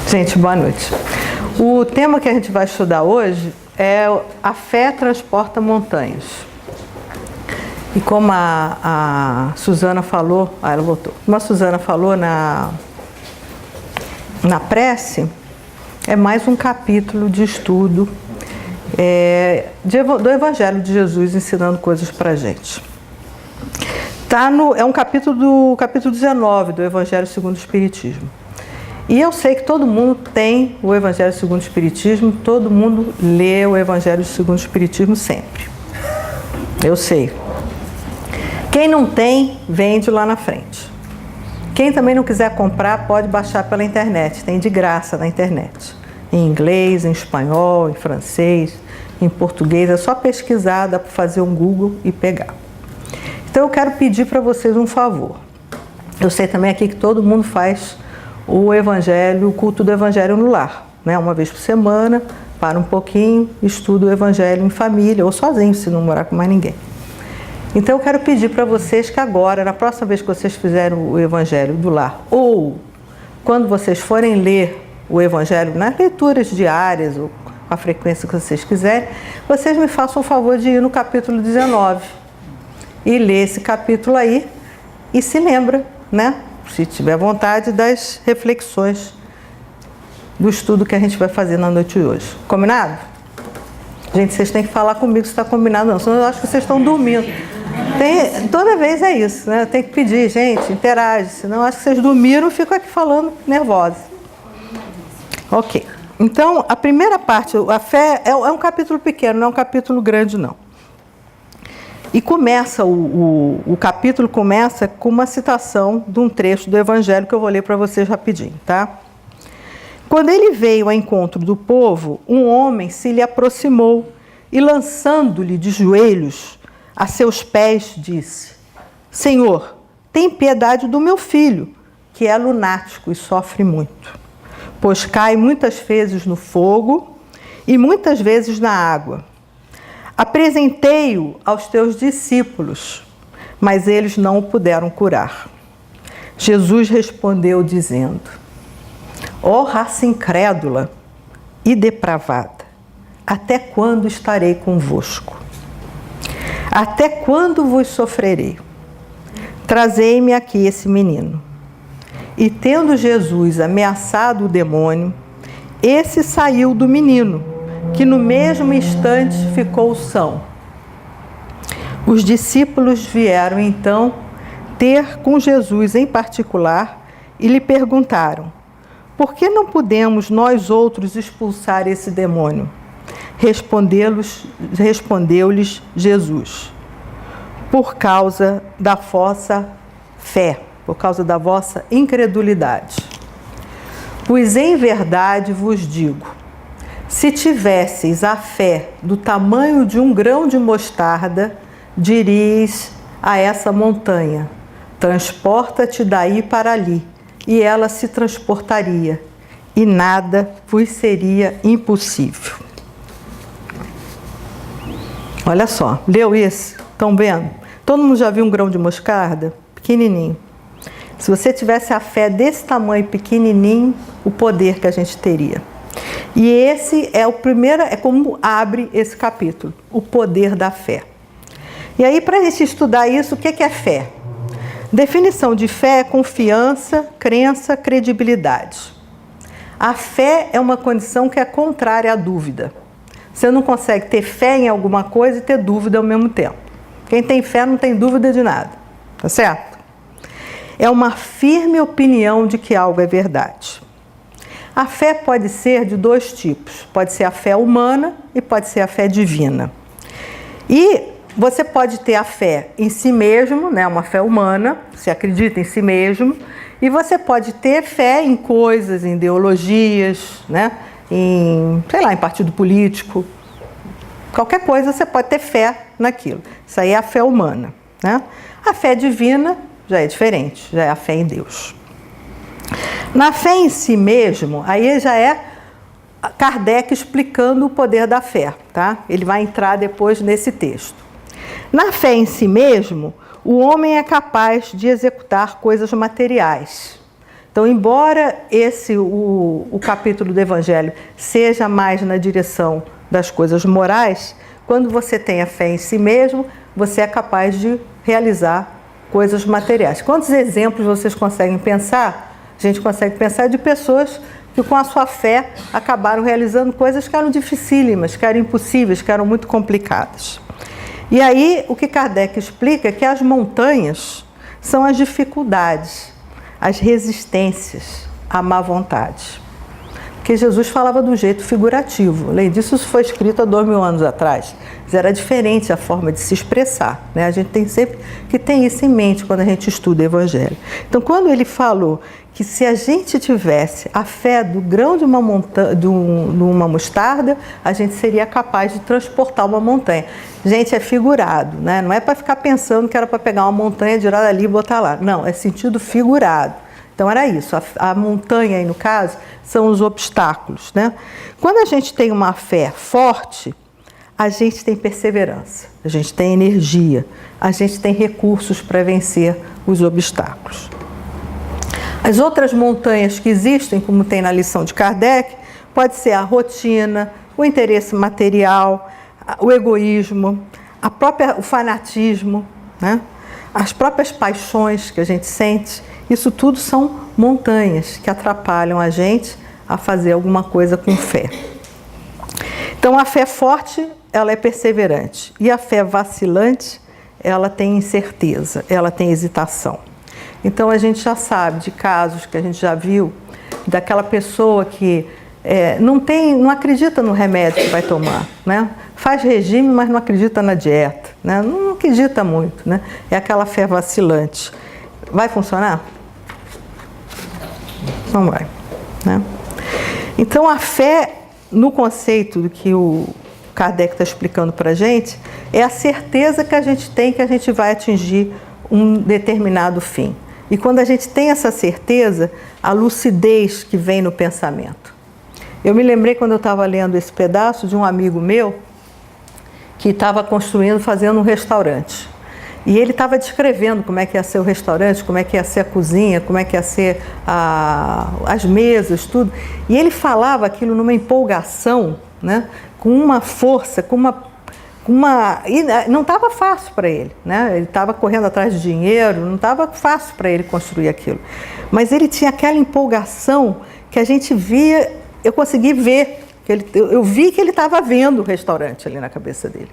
Gente, boa noite. O tema que a gente vai estudar hoje é a fé transporta montanhas. E como a Suzana falou, ela voltou. Como a Suzana falou na prece, é mais um capítulo de estudo do Evangelho de Jesus ensinando coisas pra gente. É um capítulo do capítulo 19 do Evangelho segundo o Espiritismo. E eu sei que todo mundo tem o Evangelho segundo o Espiritismo, todo mundo lê o Evangelho segundo o Espiritismo sempre. Eu sei. Quem não tem, vende lá na frente. Quem também não quiser comprar, pode baixar pela internet, tem de graça na internet. Em inglês, em espanhol, em francês, em português, é só pesquisar, dá para fazer um Google e pegar. Então eu quero pedir para vocês um favor. Eu sei também aqui que todo mundo faz o Evangelho, o culto do Evangelho no lar, né? Uma vez por semana, para um pouquinho, estuda o Evangelho em família, ou sozinho, se não morar com mais ninguém. Então eu quero pedir para vocês que agora, na próxima vez que vocês fizerem o Evangelho do lar, ou quando vocês forem ler o Evangelho nas leituras diárias, ou com a frequência que vocês quiserem, vocês me façam o favor de ir no capítulo 19 e ler esse capítulo aí e se lembra, né? Se tiver vontade, das reflexões do estudo que a gente vai fazer na noite de hoje. Combinado? Gente, vocês têm que falar comigo se está combinado, não, senão eu acho que vocês estão dormindo. Toda vez é isso, né? Tem que pedir, gente, interage, senão eu acho que vocês dormiram e ficam aqui falando nervosos. Ok. Então, a primeira parte, a fé, é um capítulo pequeno, não é um capítulo grande, não. E começa, o capítulo começa com uma citação de um trecho do Evangelho que eu vou ler para vocês rapidinho, tá? Quando ele veio ao encontro do povo, um homem se lhe aproximou e, lançando-lhe de joelhos a seus pés, disse: Senhor, tem piedade do meu filho, que é lunático e sofre muito, pois cai muitas vezes no fogo e muitas vezes na água. Apresentei-o aos teus discípulos, mas eles não o puderam curar. Jesus respondeu dizendo: Ó raça incrédula e depravada, até quando estarei convosco? Até quando vos sofrerei? Trazei-me aqui esse menino. E tendo Jesus ameaçado o demônio, esse saiu do menino, que no mesmo instante ficou são. Os discípulos vieram então ter com Jesus em particular e lhe perguntaram: por que não podemos nós outros expulsar esse demônio? Respondeu-lhes Jesus: por causa da vossa fé, por causa da vossa incredulidade. Pois em verdade vos digo, se tivesseis a fé do tamanho de um grão de mostarda, diríeis a essa montanha: transporta-te daí para ali, e ela se transportaria, e nada vos seria impossível. Olha só, leu isso? Estão vendo? Todo mundo já viu um grão de mostarda? Pequenininho. Se você tivesse a fé desse tamanho, pequenininho, o poder que a gente teria. E esse é o primeiro, é como abre esse capítulo, o poder da fé. E aí, para a gente estudar isso, o que é fé? Definição de fé é confiança, crença, credibilidade. A fé é uma condição que é contrária à dúvida. Você não consegue ter fé em alguma coisa e ter dúvida ao mesmo tempo. Quem tem fé não tem dúvida de nada, tá certo? É uma firme opinião de que algo é verdade. A fé pode ser de dois tipos. Pode ser a fé humana e pode ser a fé divina. E você pode ter a fé em si mesmo, né, uma fé humana, você acredita em si mesmo, e você pode ter fé em coisas, em ideologias, né, em partido político. Qualquer coisa você pode ter fé naquilo. Isso aí é a fé humana, né? A fé divina já é diferente, já é a fé em Deus. Na fé em si mesmo, aí já é Kardec explicando o poder da fé, tá? Ele vai entrar depois nesse texto. Na fé em si mesmo, o homem é capaz de executar coisas materiais, Então, embora o capítulo do Evangelho seja mais na direção das coisas morais, quando você tem a fé em si mesmo, você é capaz de realizar coisas materiais. Quantos exemplos vocês conseguem pensar? A gente consegue pensar de pessoas que com a sua fé acabaram realizando coisas que eram dificílimas, que eram impossíveis, que eram muito complicadas. E aí o que Kardec explica é que as montanhas são as dificuldades, as resistências, a má vontade. Porque Jesus falava do jeito figurativo. Além disso, isso foi escrito há 2000 anos atrás. Mas era diferente a forma de se expressar, né? A gente tem sempre que ter isso em mente quando a gente estuda o Evangelho. Então, quando ele falou que se a gente tivesse a fé do grão de uma mostarda, a gente seria capaz de transportar uma montanha. Gente, é figurado, né? Não é para ficar pensando que era para pegar uma montanha, tirar dali e botar lá. Não, é sentido figurado. Então era isso, a montanha aí no caso são os obstáculos, né? Quando a gente tem uma fé forte, a gente tem perseverança, a gente tem energia, a gente tem recursos para vencer os obstáculos. As outras montanhas que existem, como tem na lição de Kardec, pode ser a rotina, o interesse material, o egoísmo, o fanatismo, né? As próprias paixões que a gente sente. Isso tudo são montanhas que atrapalham a gente a fazer alguma coisa com fé. Então, a fé forte, ela é perseverante. E a fé vacilante, ela tem incerteza, ela tem hesitação. Então, a gente já sabe de casos que a gente já viu, daquela pessoa que não acredita no remédio que vai tomar, né? Faz regime, mas não acredita na dieta, né? Não acredita muito, né? É aquela fé vacilante. Vai funcionar? Não vai, né? Então, a fé, no conceito do que o Kardec está explicando para a gente, é a certeza que a gente tem que a gente vai atingir um determinado fim. E quando a gente tem essa certeza, a lucidez que vem no pensamento. Eu me lembrei quando eu estava lendo esse pedaço de um amigo meu que estava fazendo um restaurante. E ele estava descrevendo como é que ia ser o restaurante, como é que ia ser a cozinha, como é que ia ser as mesas, tudo. E ele falava aquilo numa empolgação, né? Com uma força, e não estava fácil para ele, né? Ele estava correndo atrás de dinheiro, não estava fácil para ele construir aquilo. Mas ele tinha aquela empolgação que a gente via, eu consegui ver, eu vi que ele estava vendo o restaurante ali na cabeça dele.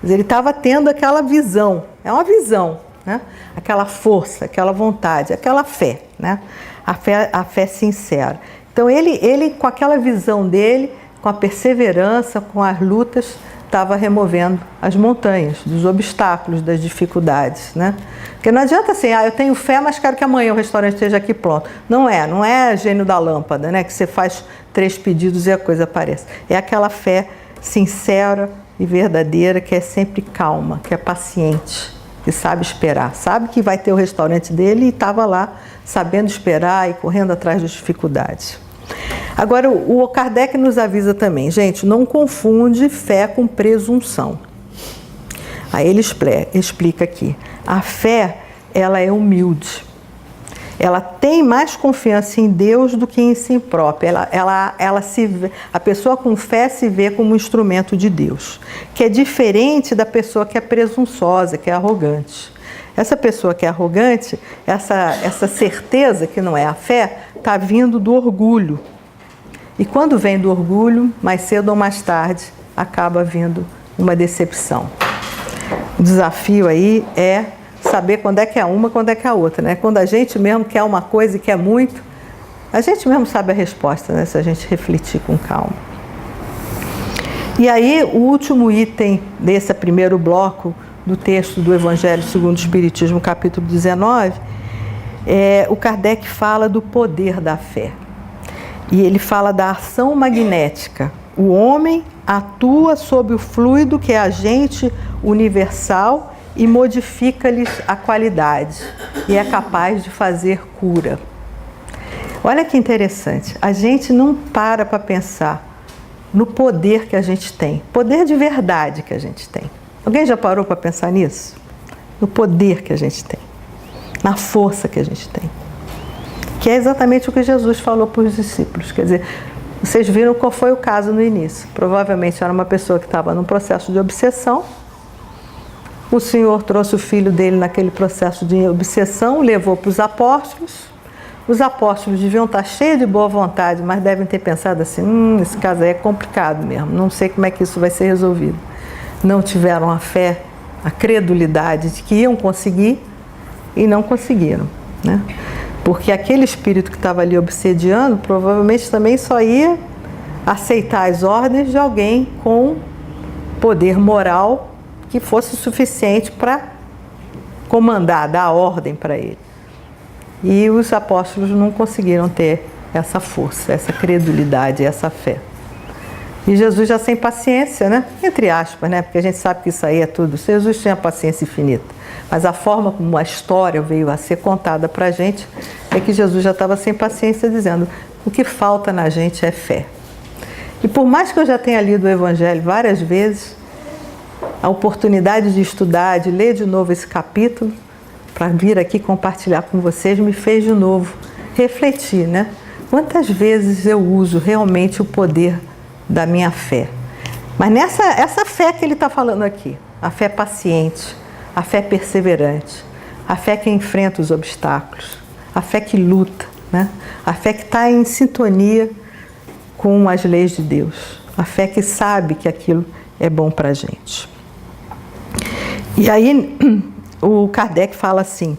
Mas ele estava tendo aquela visão, é uma visão, né? Aquela força, aquela vontade, aquela fé, né? A fé sincera. Então ele com aquela visão dele, com a perseverança, com as lutas, estava removendo as montanhas, dos obstáculos, das dificuldades, né? Porque não adianta assim, eu tenho fé, mas quero que amanhã o restaurante esteja aqui pronto. Não é gênio da lâmpada, né? Que você faz 3 pedidos e a coisa aparece. É aquela fé sincera e verdadeira, que é sempre calma, que é paciente, que sabe esperar, sabe que vai ter o restaurante dele e estava lá sabendo esperar e correndo atrás das dificuldades. Agora, o Kardec nos avisa também, gente, não confunde fé com presunção. Aí ele explica aqui, a fé, ela é humilde. Ela tem mais confiança em Deus do que em si própria. A pessoa com fé se vê como um instrumento de Deus, que é diferente da pessoa que é presunçosa, que é arrogante. Essa pessoa que é arrogante, essa certeza que não é a fé, está vindo do orgulho. E quando vem do orgulho, mais cedo ou mais tarde, acaba vindo uma decepção. O desafio aí é saber quando é que é uma, quando é que é a outra, né? Quando a gente mesmo quer uma coisa e quer muito, a gente mesmo sabe a resposta, né? Se a gente refletir com calma. E aí, o último item desse primeiro bloco do texto do Evangelho segundo o Espiritismo, capítulo 19, o Kardec fala do poder da fé. E ele fala da ação magnética. O homem atua sob o fluido que é agente universal e modifica-lhes a qualidade e é capaz de fazer cura. Olha que interessante, a gente não para pensar no poder que a gente tem, poder de verdade que a gente tem. Alguém já parou para pensar nisso? No poder que a gente tem, na força que a gente tem. que é exatamente o que Jesus falou para os discípulos. Quer dizer, vocês viram qual foi o caso no início. Provavelmente era uma pessoa que estava num processo de obsessão. O Senhor trouxe o filho dele naquele processo de obsessão, levou para os apóstolos. Os apóstolos deviam estar cheios de boa vontade, mas devem ter pensado assim, esse caso aí é complicado mesmo, não sei como é que isso vai ser resolvido. Não tiveram a fé, a credulidade de que iam conseguir e não conseguiram, né? Porque aquele espírito que estava ali obsediando, provavelmente também só ia aceitar as ordens de alguém com poder moral que fosse suficiente para comandar, dar ordem para ele. E os apóstolos não conseguiram ter essa força, essa credulidade, essa fé. E Jesus já sem paciência, né? Entre aspas, né? Porque a gente sabe que isso aí é tudo. Jesus tinha paciência infinita. Mas a forma como a história veio a ser contada para a gente é que Jesus já estava sem paciência, dizendo: o que falta na gente é fé. E por mais que eu já tenha lido o Evangelho várias vezes, a oportunidade de estudar, de ler de novo esse capítulo, para vir aqui compartilhar com vocês, me fez de novo refletir, né? Quantas vezes eu uso realmente o poder da minha fé? Mas essa fé que ele está falando aqui, a fé paciente, a fé perseverante, a fé que enfrenta os obstáculos, a fé que luta, né? A fé que está em sintonia com as leis de Deus, a fé que sabe que aquilo é bom para a gente. E aí o Kardec fala assim: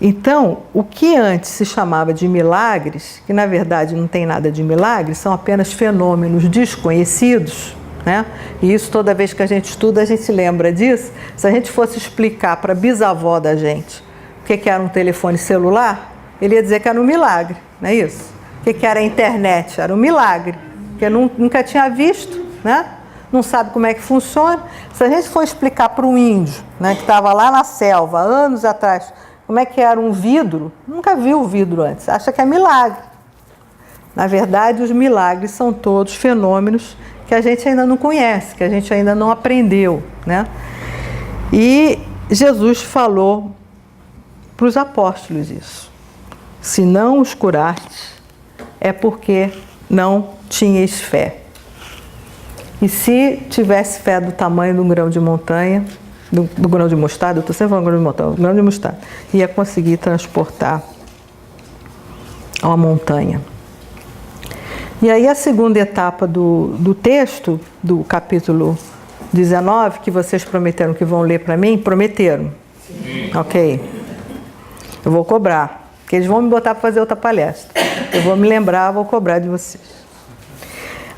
então, o que antes se chamava de milagres, que na verdade não tem nada de milagres, são apenas fenômenos desconhecidos, né? E isso toda vez que a gente estuda, a gente lembra disso. Se a gente fosse explicar para a bisavó da gente o que era um telefone celular, ele ia dizer que era um milagre, não é isso? O que era a internet? Era um milagre, porque nunca tinha visto, né? Não sabe como é que funciona. Se a gente for explicar para um índio, né, que estava lá na selva, anos atrás, como é que era um vidro, nunca viu o vidro antes, acha que é milagre. Na verdade, os milagres são todos fenômenos que a gente ainda não conhece, que a gente ainda não aprendeu, né? E Jesus falou para os apóstolos isso: se não os curastes, é porque não tinhais fé. E se tivesse fé do tamanho de um grão de montanha, do grão de mostarda, eu estou sempre falando grão de montanha, grão de mostarda, ia conseguir transportar uma montanha. E aí a segunda etapa do texto, do capítulo 19, que vocês prometeram que vão ler para mim, prometeram? Sim. Ok. Eu vou cobrar, porque eles vão me botar para fazer outra palestra. Eu vou me lembrar, vou cobrar de vocês.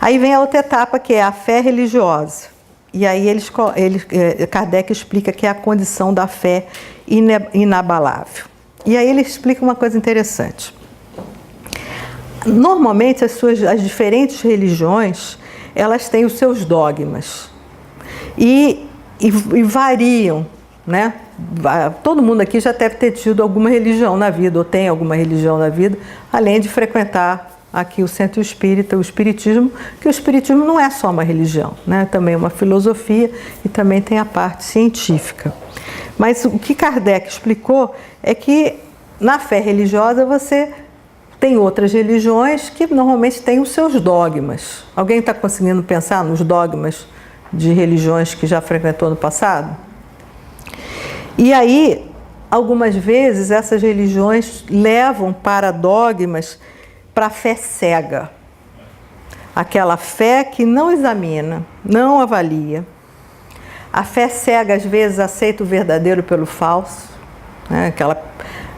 Aí vem a outra etapa, que é a fé religiosa. E aí Kardec explica que é a condição da fé inabalável. E aí ele explica uma coisa interessante. Normalmente as diferentes religiões, elas têm os seus dogmas. E variam, né? Todo mundo aqui já deve ter tido alguma religião na vida, ou tem alguma religião na vida, além de frequentar aqui o Centro Espírita, o Espiritismo, que o Espiritismo não é só uma religião, né? Também é uma filosofia e também tem a parte científica. Mas o que Kardec explicou é que na fé religiosa você tem outras religiões que normalmente têm os seus dogmas. Alguém está conseguindo pensar nos dogmas de religiões que já frequentou no passado? E aí, algumas vezes, essas religiões levam para dogmas para a fé cega. Aquela fé que não examina, não avalia. A fé cega, às vezes, aceita o verdadeiro pelo falso, né?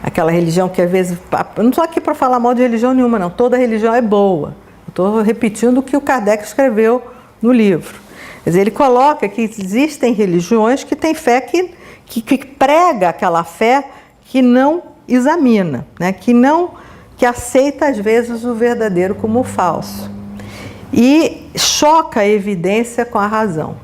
Aquela religião que, às vezes... Eu não estou aqui para falar mal de religião nenhuma, não. Toda religião é boa. Estou repetindo o que o Kardec escreveu no livro. Quer dizer, ele coloca que existem religiões que têm fé que prega aquela fé que não examina, né? Que aceita, às vezes, o verdadeiro como o falso. E choca a evidência com a razão.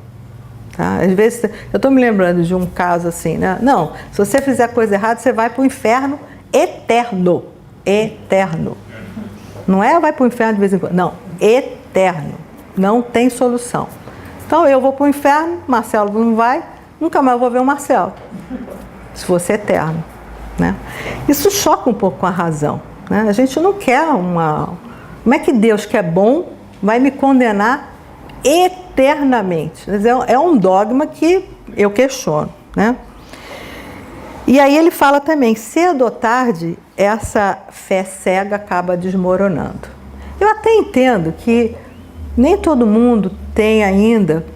Tá? Às vezes, eu estou me lembrando de um caso assim, né? Não, se você fizer coisa errada, você vai para o inferno eterno. Eterno. Não é vai para o inferno de vez em quando. Não, eterno. Não tem solução. Então, eu vou para o inferno, Marcelo não vai, nunca mais vou ver o Marcelo. Se fosse eterno, né? Isso choca um pouco com a razão. né? A gente não quer uma... Como é que Deus, que é bom, vai me condenar eternamente? É um dogma que eu questiono, né? E aí ele fala também, cedo ou tarde, essa fé cega acaba desmoronando. Eu até entendo que nem todo mundo tem ainda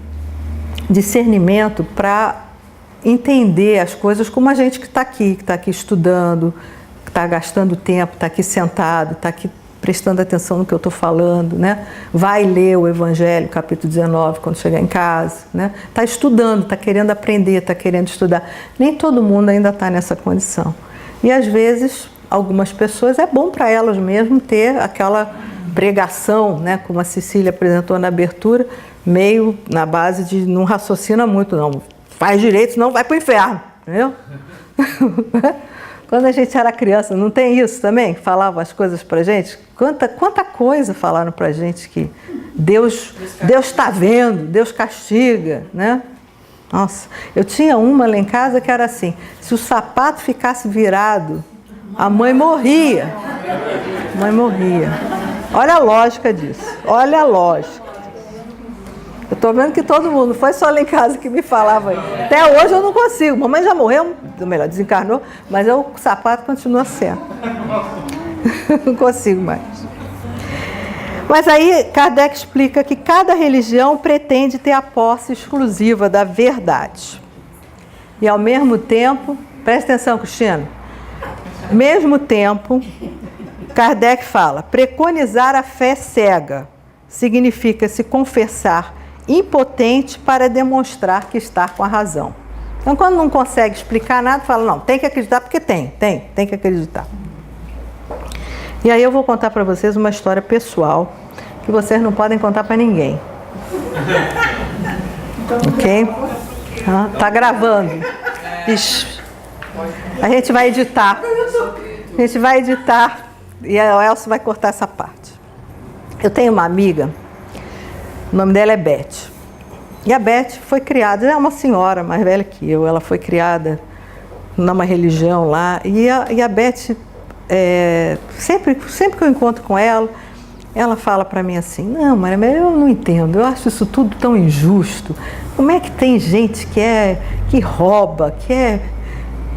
discernimento para entender as coisas como a gente que está aqui estudando, que está gastando tempo, está aqui sentado, está aqui prestando atenção no que eu estou falando, né? Vai ler o Evangelho, capítulo 19, quando chegar em casa, né? Está estudando, está querendo aprender, está querendo estudar. Nem todo mundo ainda está nessa condição. E às vezes, algumas pessoas, é bom para elas mesmo ter aquela pregação, né? Como a Cecília apresentou na abertura, meio na base de não raciocina muito, não. Faz direito, senão vai para o inferno, entendeu? Quando a gente era criança, não tem isso também? Falavam as coisas pra gente? Quanta coisa falaram pra gente que Deus está vendo, Deus castiga, né? Nossa, eu tinha uma lá em casa que era assim, se o sapato ficasse virado, a mãe morria. A mãe morria. Olha a lógica disso, olha a lógica. Eu estou vendo que todo mundo, não foi só lá em casa que me falava. Até hoje eu não consigo. Mamãe já morreu, ou melhor, desencarnou, mas o sapato continua certo. Não consigo mais. Mas aí Kardec explica que cada religião pretende ter a posse exclusiva da verdade. E ao mesmo tempo, presta atenção, Cristina, ao mesmo tempo, Kardec fala, preconizar a fé cega significa se confessar impotente para demonstrar que está com a razão. Então, quando não consegue explicar nada, fala, não, tem que acreditar porque tem que acreditar. E aí eu vou contar para vocês uma história pessoal que vocês não podem contar para ninguém. Ok? Tá gravando. Ixi. A gente vai editar. A gente vai editar e a Elsa vai cortar essa parte. Eu tenho uma amiga, o nome dela é Beth. E a Beth foi criada, é uma senhora mais velha que eu, ela foi criada numa religião lá. E a Beth, sempre que eu encontro com ela, ela fala para mim assim, não, Maria, eu não entendo, eu acho isso tudo tão injusto. Como é que tem gente que rouba, que é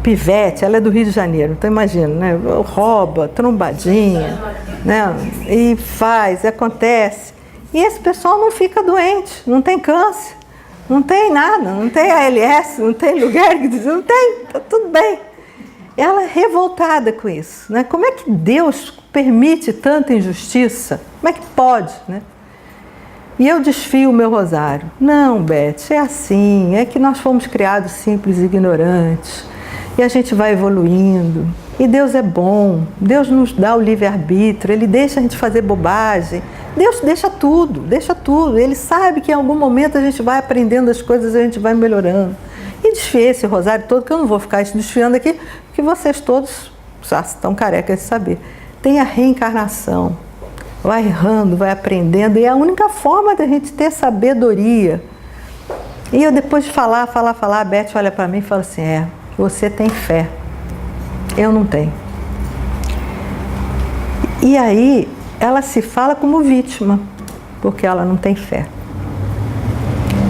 pivete, ela é do Rio de Janeiro, então imagina, né? Rouba, trombadinha, né? E faz, acontece. E esse pessoal não fica doente, não tem câncer, não tem nada, não tem ALS, não tem lugar que diz, não tem, tá tudo bem. Ela é revoltada com isso, né? Como é que Deus permite tanta injustiça? Como é que pode, né? E eu desfio o meu rosário. Não, Beth, é assim, é que nós fomos criados simples e ignorantes, e a gente vai evoluindo, e Deus é bom, Deus nos dá o livre-arbítrio, Ele deixa a gente fazer bobagem, Deus deixa tudo, Ele sabe que em algum momento a gente vai aprendendo as coisas e a gente vai melhorando. E desfiei esse rosário todo, que eu não vou ficar desfiando aqui, porque vocês todos já estão carecas de saber. Tem a reencarnação, vai errando, vai aprendendo, e é a única forma da gente ter sabedoria. E eu depois de falar, a Beth olha para mim e fala assim, você tem fé, eu não tenho. E aí ela se fala como vítima, porque ela não tem fé.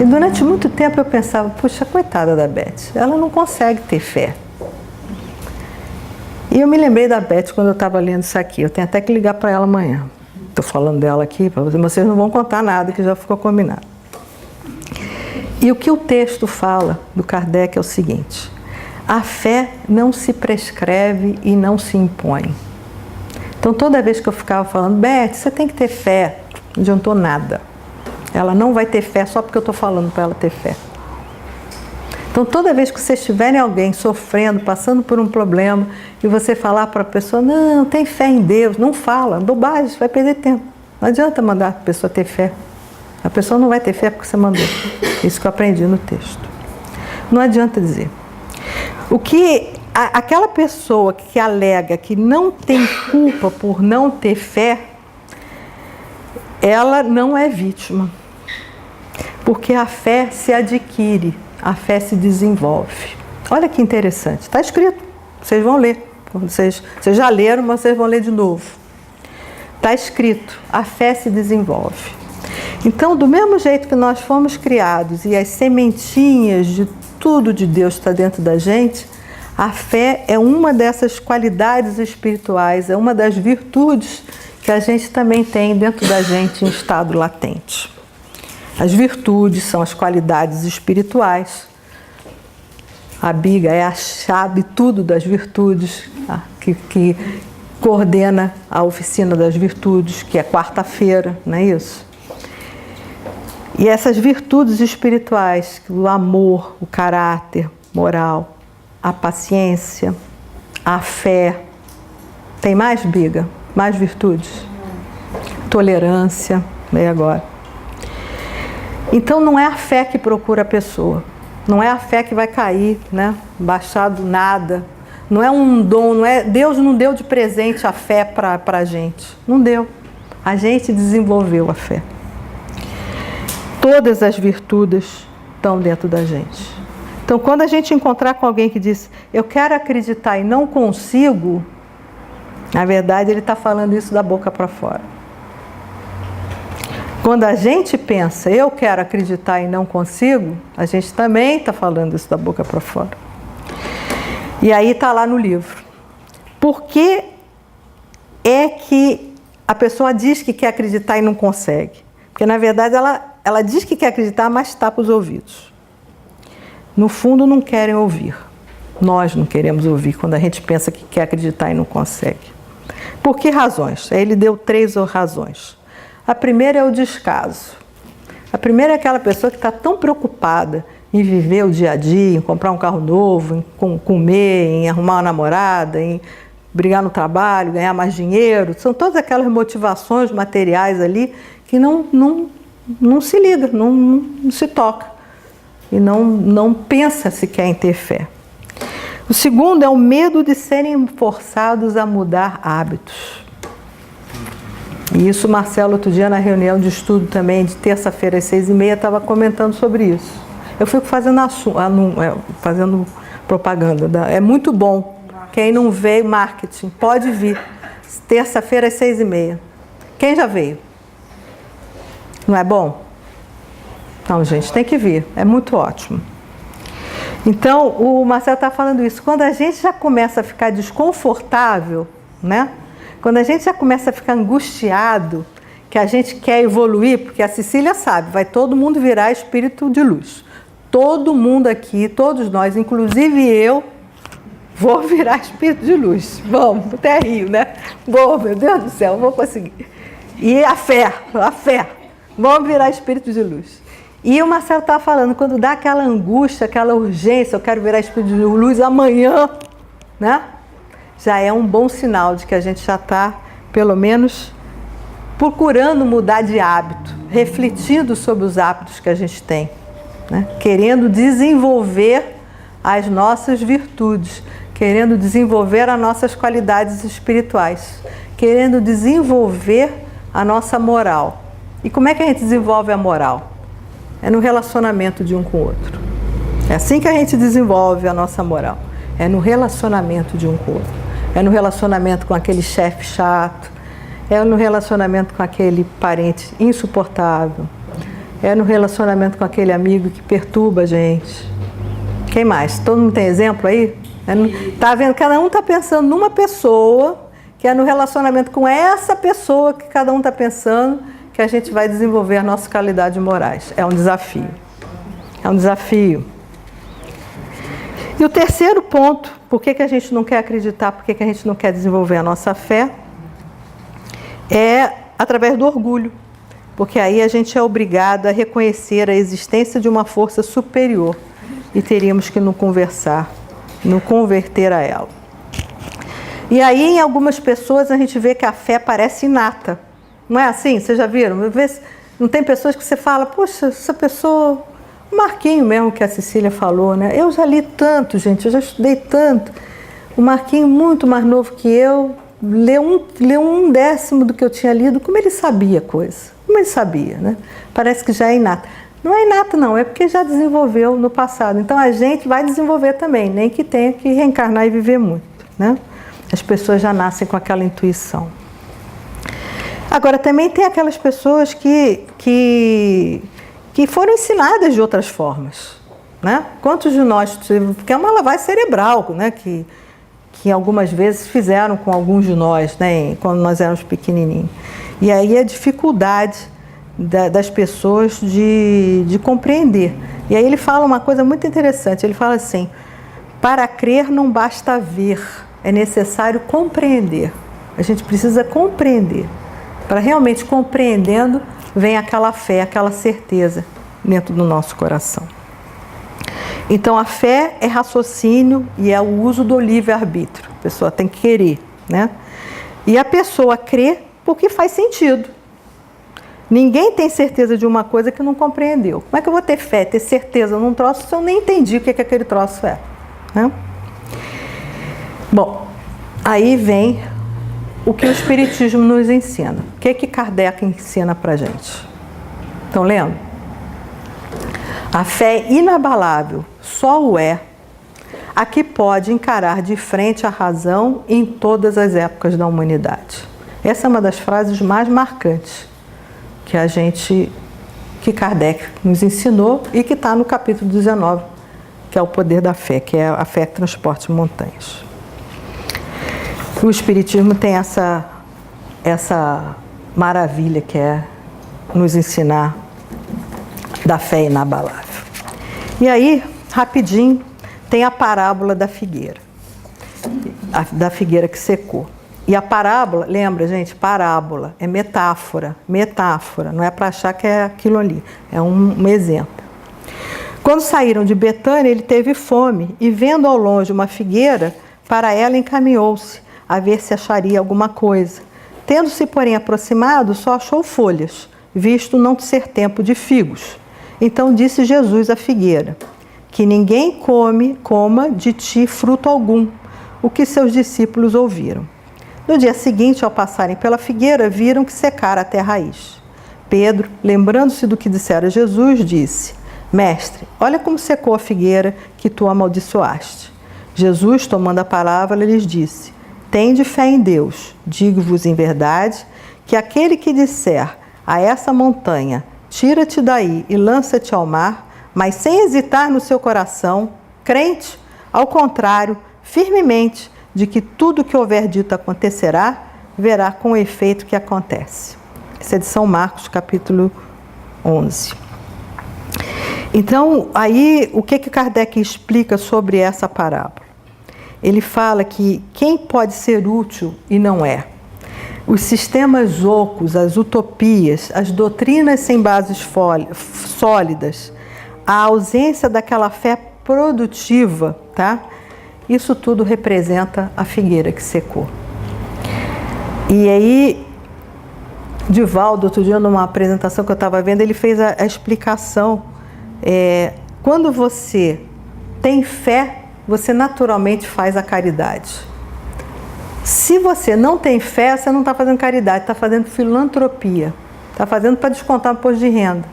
E durante muito tempo eu pensava, puxa, coitada da Beth, ela não consegue ter fé. E eu me lembrei da Beth quando eu estava lendo isso aqui, eu tenho até que ligar para ela amanhã. Estou falando dela aqui, para vocês não vão contar nada, que já ficou combinado. E o que o texto fala do Kardec é o seguinte, a fé não se prescreve e não se impõe. Então toda vez que eu ficava falando, Beth, você tem que ter fé, não adiantou nada. Ela não vai ter fé só porque eu estou falando para ela ter fé. Então toda vez que vocês tiverem alguém sofrendo, passando por um problema, e você falar para a pessoa, não, tem fé em Deus, não fala, bobagem, você vai perder tempo. Não adianta mandar a pessoa ter fé. A pessoa não vai ter fé porque você mandou. Isso que eu aprendi no texto. Não adianta dizer. Aquela pessoa que alega que não tem culpa por não ter fé, ela não é vítima. Porque a fé se adquire, a fé se desenvolve. Olha que interessante, está escrito, vocês vão ler Vocês já leram, mas vocês vão ler de novo. Está escrito, a fé se desenvolve. Então, do mesmo jeito que nós fomos criados e as sementinhas de tudo de Deus está dentro da gente, a fé é uma dessas qualidades espirituais, é uma das virtudes que a gente também tem dentro da gente em estado latente. As virtudes são as qualidades espirituais. A Biga é a chave tudo das virtudes, que coordena a oficina das virtudes, que é quarta-feira, não é isso? E essas virtudes espirituais, o amor, o caráter moral, a paciência, a fé. Tem mais, Biga? Mais virtudes? Tolerância, e agora? Então não é a fé que procura a pessoa. Não é a fé que vai cair, né? Baixar do nada. Não é um dom, não é, Deus não deu de presente a fé para a gente. Não deu. A gente desenvolveu a fé. Todas as virtudes estão dentro da gente. Então, quando a gente encontrar com alguém que diz, eu quero acreditar e não consigo, na verdade, ele está falando isso da boca para fora. Quando a gente pensa, eu quero acreditar e não consigo, a gente também está falando isso da boca para fora. E aí está lá no livro. Por que é que a pessoa diz que quer acreditar e não consegue? Porque, na verdade, ela diz que quer acreditar, mas tapa os ouvidos. No fundo, não querem ouvir. Nós não queremos ouvir quando a gente pensa que quer acreditar e não consegue. Por que razões? Aí ele deu 3 razões. A primeira é o descaso. A primeira é aquela pessoa que está tão preocupada em viver o dia a dia, em comprar um carro novo, em comer, em arrumar uma namorada, em brigar no trabalho, ganhar mais dinheiro. São todas aquelas motivações materiais ali que não se liga, não se toca. E não pensa se quer ter fé. O segundo é o medo de serem forçados a mudar hábitos. E isso o Marcelo, outro dia, na reunião de estudo também, de terça-feira às 6h30, estava comentando sobre isso. Eu fico fazendo propaganda. É muito bom. Quem não veio, marketing, pode vir. Terça-feira às 6h30. Quem já veio? Não é bom? Então, gente, tem que vir. É muito ótimo. Então, o Marcelo está falando isso. Quando a gente já começa a ficar desconfortável, né? Quando a gente já começa a ficar angustiado, que a gente quer evoluir, porque a Cecília sabe, vai todo mundo virar espírito de luz. Todo mundo aqui, todos nós, inclusive eu, vou virar espírito de luz. Vamos, até rio, né? Vou, meu Deus do céu, vou conseguir. E a fé. Vamos virar espírito de luz. E o Marcelo está falando, quando dá aquela angústia, aquela urgência, eu quero virar espírito de luz amanhã, né? Já é um bom sinal de que a gente já está, pelo menos, procurando mudar de hábito, refletindo sobre os hábitos que a gente tem, né? Querendo desenvolver as nossas virtudes, querendo desenvolver as nossas qualidades espirituais, querendo desenvolver a nossa moral. E como é que a gente desenvolve a moral? É no relacionamento de um com o outro. É assim que a gente desenvolve a nossa moral. É no relacionamento de um com o outro. É no relacionamento com aquele chefe chato. É no relacionamento com aquele parente insuportável. É no relacionamento com aquele amigo que perturba a gente. Quem mais? Todo mundo tem exemplo aí? Tá vendo? Cada um está pensando numa pessoa, que é no relacionamento com essa pessoa que cada um está pensando, que a gente vai desenvolver as nossas qualidades morais. É um desafio. É um desafio. E o terceiro ponto, por que a gente não quer acreditar, por que a gente não quer desenvolver a nossa fé, é através do orgulho. Porque aí a gente é obrigado a reconhecer a existência de uma força superior e teríamos que nos converter a ela. E aí, em algumas pessoas, a gente vê que a fé parece inata. Não é assim? Vocês já viram? Não tem pessoas que você fala, poxa, essa pessoa... O Marquinho mesmo, que a Cecília falou, né? Eu já li tanto, gente, eu já estudei tanto. O Marquinho, muito mais novo que eu, leu 1/10 do que eu tinha lido. Como ele sabia coisa? Como ele sabia, né? Parece que já é inata. Não é inata, não, é porque já desenvolveu no passado. Então a gente vai desenvolver também, nem que tenha que reencarnar e viver muito, né? As pessoas já nascem com aquela intuição. Agora, também tem aquelas pessoas que foram ensinadas de outras formas, né? Quantos de nós, porque é uma lavagem cerebral, né? Que algumas vezes fizeram com alguns de nós, né? Quando nós éramos pequenininhos. E aí a dificuldade das pessoas de compreender. E aí ele fala uma coisa muito interessante, ele fala assim: para crer não basta ver, é necessário compreender. A gente precisa compreender. Para realmente compreendendo, vem aquela fé, aquela certeza dentro do nosso coração. Então a fé é raciocínio e é o uso do livre-arbítrio. A pessoa tem que querer, né? E a pessoa crê porque faz sentido. Ninguém tem certeza de uma coisa que não compreendeu. Como é que eu vou ter fé, ter certeza num troço se eu nem entendi o que aquele troço é, né? Bom, aí vem o que o Espiritismo nos ensina. O que Kardec ensina pra gente? Estão lendo? A fé inabalável só o é a que pode encarar de frente a razão em todas as épocas da humanidade. Essa é uma das frases mais marcantes que Kardec nos ensinou e que está no capítulo 19, que é o poder da fé, que é a fé que transporta montanhas. O Espiritismo tem essa maravilha que é nos ensinar da fé inabalável. E aí, rapidinho, tem a parábola da figueira que secou. E a parábola, lembra, gente, parábola é metáfora, não é para achar que é aquilo ali, é um exemplo. Quando saíram de Betânia, ele teve fome e, vendo ao longe uma figueira, para ela encaminhou-se, a ver se acharia alguma coisa. Tendo-se, porém, aproximado, só achou folhas, visto não ser tempo de figos. Então disse Jesus à figueira: que ninguém coma de ti fruto algum, o que seus discípulos ouviram. No dia seguinte, ao passarem pela figueira, viram que secara até a raiz. Pedro, lembrando-se do que dissera Jesus, disse: Mestre, olha como secou a figueira que tu amaldiçoaste. Jesus, tomando a palavra, lhes disse: Tende fé em Deus. Digo-vos em verdade que aquele que disser a essa montanha: tira-te daí e lança-te ao mar, mas sem hesitar no seu coração, crente, ao contrário, firmemente, de que tudo que houver dito acontecerá, verá com o efeito que acontece. Essa é de São Marcos, capítulo 11. Então, aí, o que Kardec explica sobre essa parábola? Ele fala que quem pode ser útil e não é. Os sistemas ocos, as utopias, as doutrinas sem bases sólidas, a ausência daquela fé produtiva, tá? Isso tudo representa a figueira que secou. E aí, Divaldo, outro dia, numa apresentação que eu estava vendo, ele fez a explicação. Quando você tem fé, você naturalmente faz a caridade. Se você não tem fé, você não está fazendo caridade, está fazendo filantropia. Está fazendo para descontar o imposto de renda.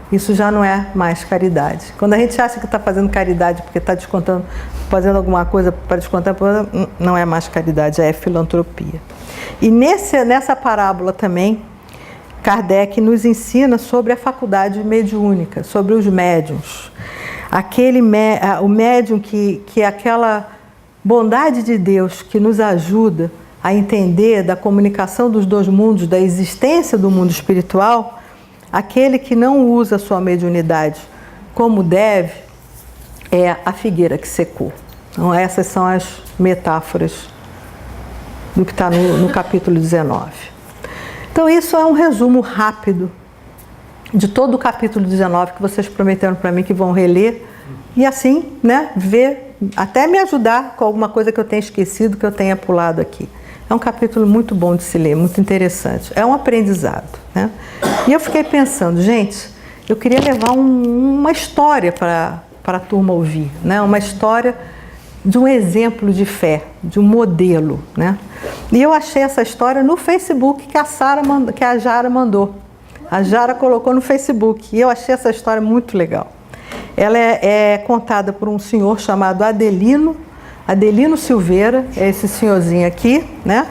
Isso já não é mais caridade. Quando a gente acha que está fazendo caridade porque está descontando, fazendo alguma coisa para descontar, não é mais caridade, é filantropia. E nessa parábola também, Kardec nos ensina sobre a faculdade mediúnica, sobre os médiuns. O médium que é aquela bondade de Deus que nos ajuda a entender da comunicação dos dois mundos, da existência do mundo espiritual. Aquele que não usa a sua mediunidade como deve é a figueira que secou. Então, essas são as metáforas do que está no capítulo 19. Então, isso é um resumo rápido de todo o capítulo 19 que vocês prometeram para mim que vão reler e assim, né, ver, até me ajudar com alguma coisa que eu tenha esquecido, que eu tenha pulado aqui. É um capítulo muito bom de se ler, muito interessante. É um aprendizado, né? E eu fiquei pensando, gente, eu queria levar uma história para a turma ouvir, né? Uma história de um exemplo de fé, de um modelo, né? E eu achei essa história no Facebook que a Jara mandou. A Jara colocou no Facebook e eu achei essa história muito legal. Ela é contada por um senhor chamado Adelino Adelino Silveira, é esse senhorzinho aqui, né?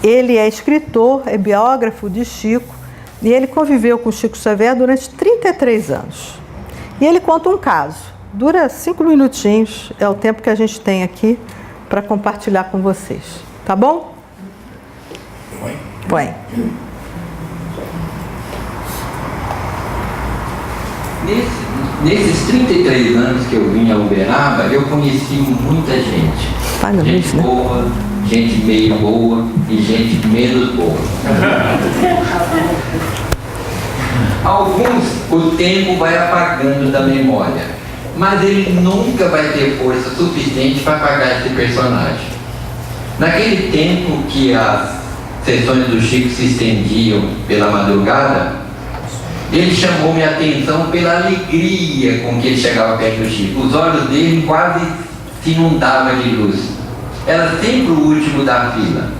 Ele é escritor, é biógrafo de Chico, e ele conviveu com Chico Xavier durante 33 anos. E ele conta um caso, dura 5 minutinhos, é o tempo que a gente tem aqui para compartilhar com vocês. Tá bom? Põe. Nesses 33 anos que eu vim a Uberaba, eu conheci muita gente. Gente boa, gente meio boa e gente menos boa. Alguns o tempo vai apagando da memória, mas ele nunca vai ter força suficiente para apagar esse personagem. Naquele tempo que as sessões do Chico se estendiam pela madrugada, ele chamou minha atenção pela alegria com que ele chegava perto do Chico. Os olhos dele quase se inundavam de luz. Era sempre o último da fila.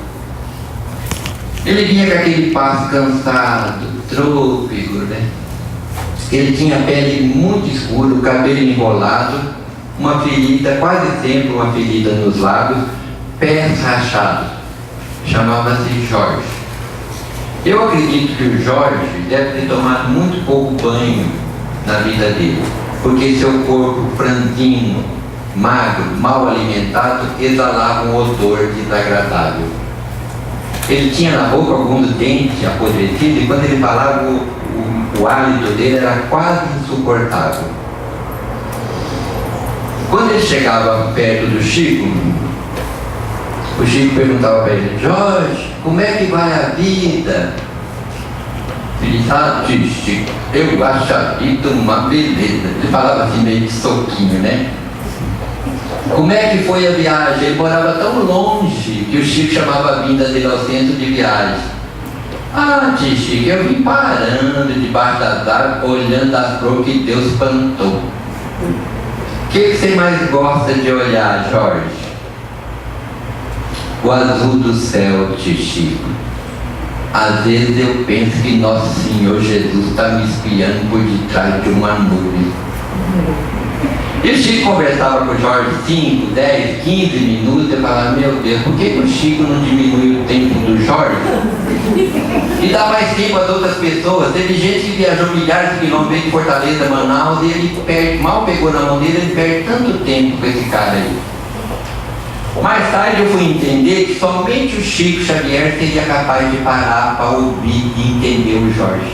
Ele vinha com aquele passo cansado, trôpego, né? Ele tinha a pele muito escura, o cabelo enrolado, uma ferida, quase sempre uma ferida nos lábios, pés rachados. Chamava-se Jorge. Eu acredito que o Jorge deve ter tomado muito pouco banho na vida dele, porque seu corpo franzino, magro, mal alimentado, exalava um odor desagradável. Ele tinha na boca alguns dentes apodrecidos e quando ele falava o hálito dele era quase insuportável. Quando ele chegava perto do Chico, o Chico perguntava para ele: Jorge, como é que vai a vida? Ele disse: Chico, eu acho a vida uma beleza. Ele falava assim meio de soquinho, né? Como é que foi a viagem? Ele morava tão longe que o Chico chamava a vinda dele ao centro de viagem. Ah, tio Chico, eu vim parando debaixo das árvores, olhando as flores que Deus plantou. O que você mais gosta de olhar, Jorge? O azul do céu, tio Chico. Às vezes eu penso que Nosso Senhor Jesus está me espiando por detrás de uma nuvem. E o Chico conversava com o Jorge 5, 10, 15 minutos e falava: meu Deus, por que o Chico não diminui o tempo do Jorge? E dá mais tempo às outras pessoas. Teve gente que viajou milhares de quilômetros de Fortaleza, Manaus, e ele mal pegou na mão dele, ele perde tanto tempo com esse cara aí. Mais tarde eu fui entender que somente o Chico Xavier seria capaz de parar para ouvir e entender o Jorge.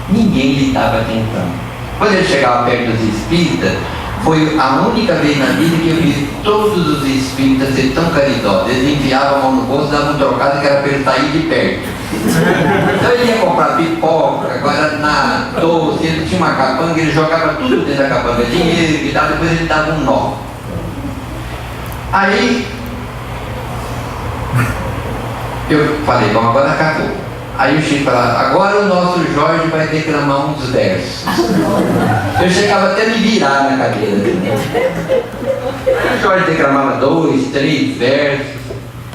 Ninguém lhe dava atenção. Quando ele chegava perto dos espíritas, foi a única vez na vida que eu vi todos os espíritas ser tão caridosos. Eles enfiavam a mão no bolso, davam um trocado que era para ele sair de perto. Então ele ia comprar pipoca, guaraná, doce, ele tinha uma capanga, ele jogava tudo dentro da capanga, dinheiro e tal, depois ele dava um nó. Aí eu falei: bom, agora acabou. Aí o Chico falava: agora o nosso Jorge vai declamar uns versos. Eu chegava até a me virar na cadeira dele. Aí o Jorge declamava 2, 3 versos.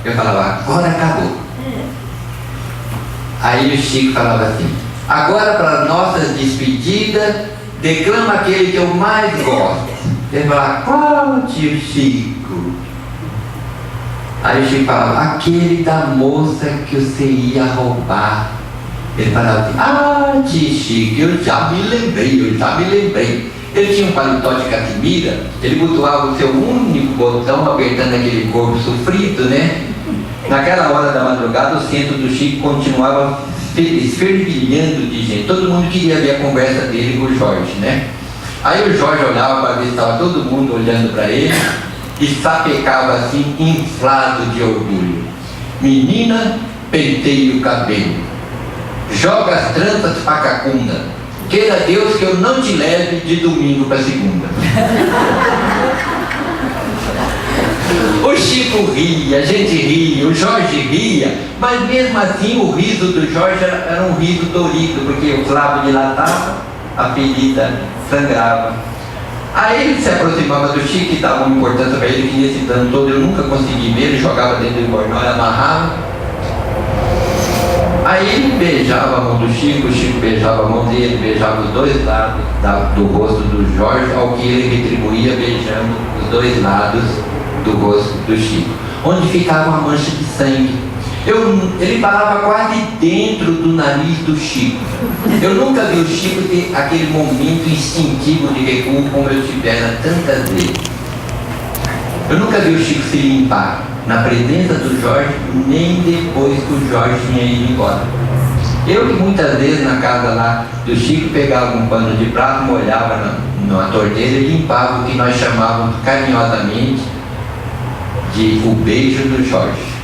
Eu falava: agora acabou. Aí o Chico falava assim: agora para nossas despedidas, declama aquele que eu mais gosto. Ele falava: qual, tio Chico? Aí o Chico falava: aquele da moça que você ia roubar. Ele falava assim: ah, tio Chico, eu já me lembrei. Ele tinha um paletó de catimira, ele botoava o seu único botão apertando aquele corpo sofrido, né? Naquela hora da madrugada, o centro do Chico continuava fervilhando de gente. Todo mundo queria ver a conversa dele com o Jorge, né? Aí o Jorge olhava para ver se estava todo mundo olhando para ele e sapecava assim, inflado de orgulho: menina, penteie o cabelo, joga as tranças pra cacunda, queira Deus que eu não te leve de domingo para segunda. O Chico ria, a gente ria, o Jorge ria, mas mesmo assim o riso do Jorge era um riso dorido, porque o lábio dilatava, a ferida sangrava. Aí ele se aproximava do Chico e dava uma importância para ele, que nesse dano todo eu nunca consegui ver. Ele jogava dentro do bornal e amarrava. Aí ele beijava a mão do Chico, o Chico beijava a mão dele, beijava os dois lados do rosto do Jorge, ao que ele retribuía beijando os dois lados do rosto do Chico, onde ficava uma mancha de sangue. Ele parava quase dentro do nariz do Chico. Eu nunca vi o Chico ter aquele momento instintivo de recuo como eu tivera tantas vezes. Eu nunca vi o Chico se limpar na presença do Jorge, nem depois que o Jorge tinha ido embora. Eu que muitas vezes na casa lá do Chico pegava um pano de prato, molhava na torneira e limpava o que nós chamávamos carinhosamente de o beijo do Jorge.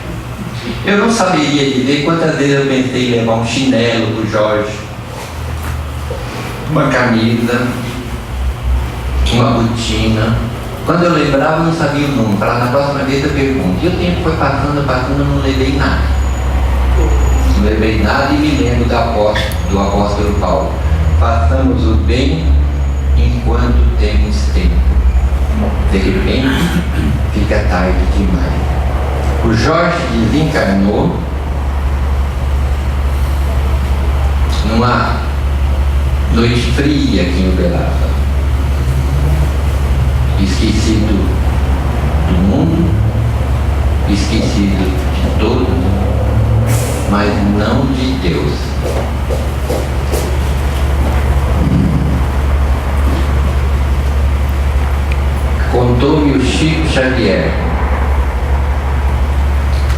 Eu não saberia dizer quantas vezes eu pensei em levar um chinelo do Jorge, uma camisa, uma botina. Quando eu lembrava, eu não sabia o número. Para na próxima vez eu pergunto. E o tempo foi passando, eu não levei nada. Não levei nada e me lembro do apóstolo Paulo. Façamos o bem enquanto temos tempo. De repente, fica tarde demais. O Jorge desencarnou numa noite fria aqui em Uberaba. Esquecido do mundo, esquecido de todos, mas não de Deus. Contou-me o Chico Xavier,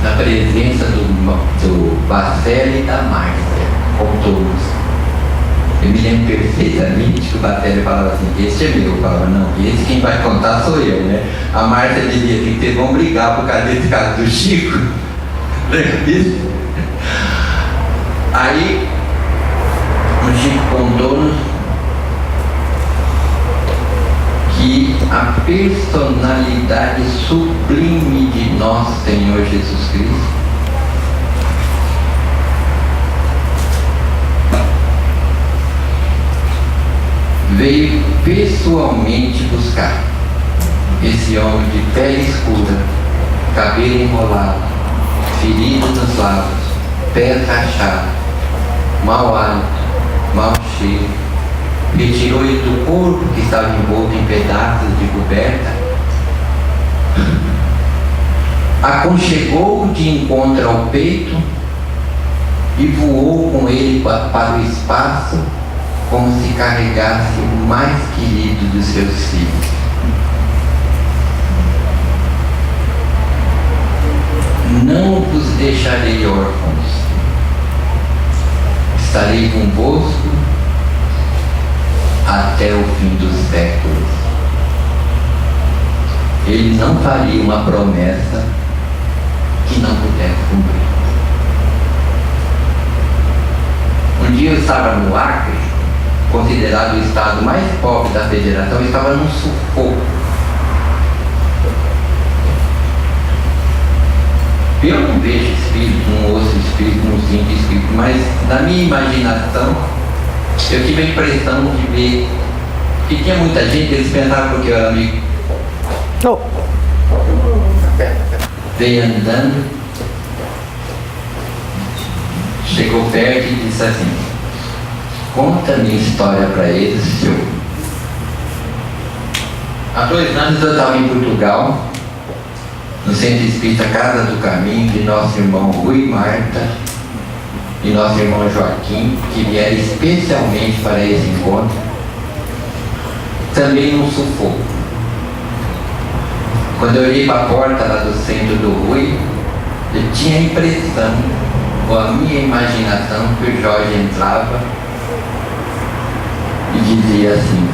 na presença do Bacelli e da Márcia, contou-nos. Eu me lembro perfeitamente que o Bacelli falava assim, esse é meu. Eu falava, não, esse quem vai contar sou eu, né? A Márcia dizia assim, vocês vão brigar por causa desse caso do Chico. Lembra disso? Aí, o Chico contou-nos que a personalidade sublime de nosso Senhor Jesus Cristo veio pessoalmente buscar esse homem de pele escura, cabelo enrolado, ferido nos lábios, pé rachado, mau hálito, mau cheiro. Retirou ele do corpo que estava envolto em pedaços de coberta, aconchegou-o de encontro ao peito e voou com ele para o espaço, como se carregasse o mais querido dos seus filhos. Não vos deixarei órfãos, estarei convosco até o fim dos séculos. Ele não faria uma promessa que não pudesse cumprir. Um dia eu estava no Acre, considerado o estado mais pobre da federação, eu estava num sufoco. Eu não vejo espírito, não ouço espírito, não sinto espírito, mas na minha imaginação eu tive a impressão de ver que tinha muita gente, eles pensaram porque eu era amigo. Veio andando, chegou perto e disse assim: conta a minha história para eles, senhor. Há 2 anos eu estava em Portugal, no Centro Espírita Casa do Caminho, de nosso irmão Rui Marta e nosso irmão Joaquim, que vieram especialmente para esse encontro, também num sufoco. Quando eu olhei para a porta lá do centro do Rui, eu tinha a impressão, ou a minha imaginação, que o Jorge entrava e dizia assim: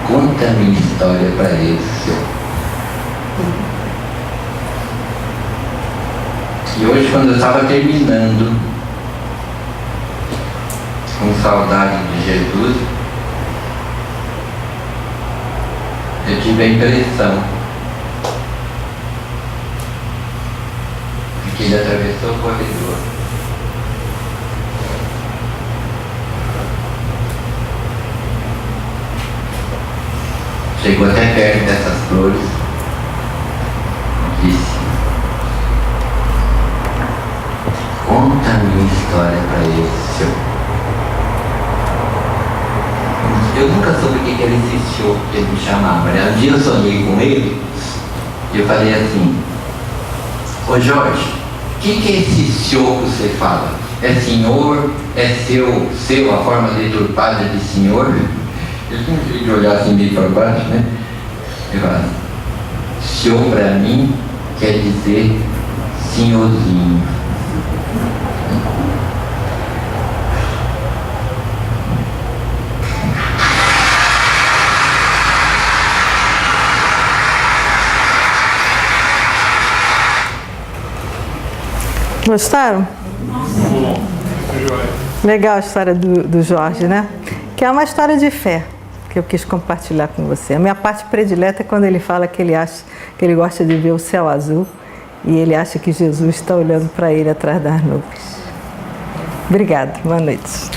conta a minha história para eles, senhor. E hoje, quando eu estava terminando, com saudade de Jesus, eu tive a impressão de que ele atravessou o corredor chegou até perto dessas flores e disse: conta a minha história para esse senhor. Eu nunca soube o que ele insistiu, que ele me chamava. Aliás, dia eu sonhei com ele, e eu falei assim, ô Jorge, o que é esse senhor que você fala? É senhor? É seu a forma deturpada de senhor? Ele tem um jeito de olhar assim meio para baixo, né? Ele fala, senhor para mim quer dizer senhorzinho. Gostaram? Legal a história do Jorge, né? Que é uma história de fé que eu quis compartilhar com você. A minha parte predileta é quando ele fala que ele gosta de ver o céu azul e ele acha que Jesus está olhando para ele atrás das nuvens. Obrigada, boa noite.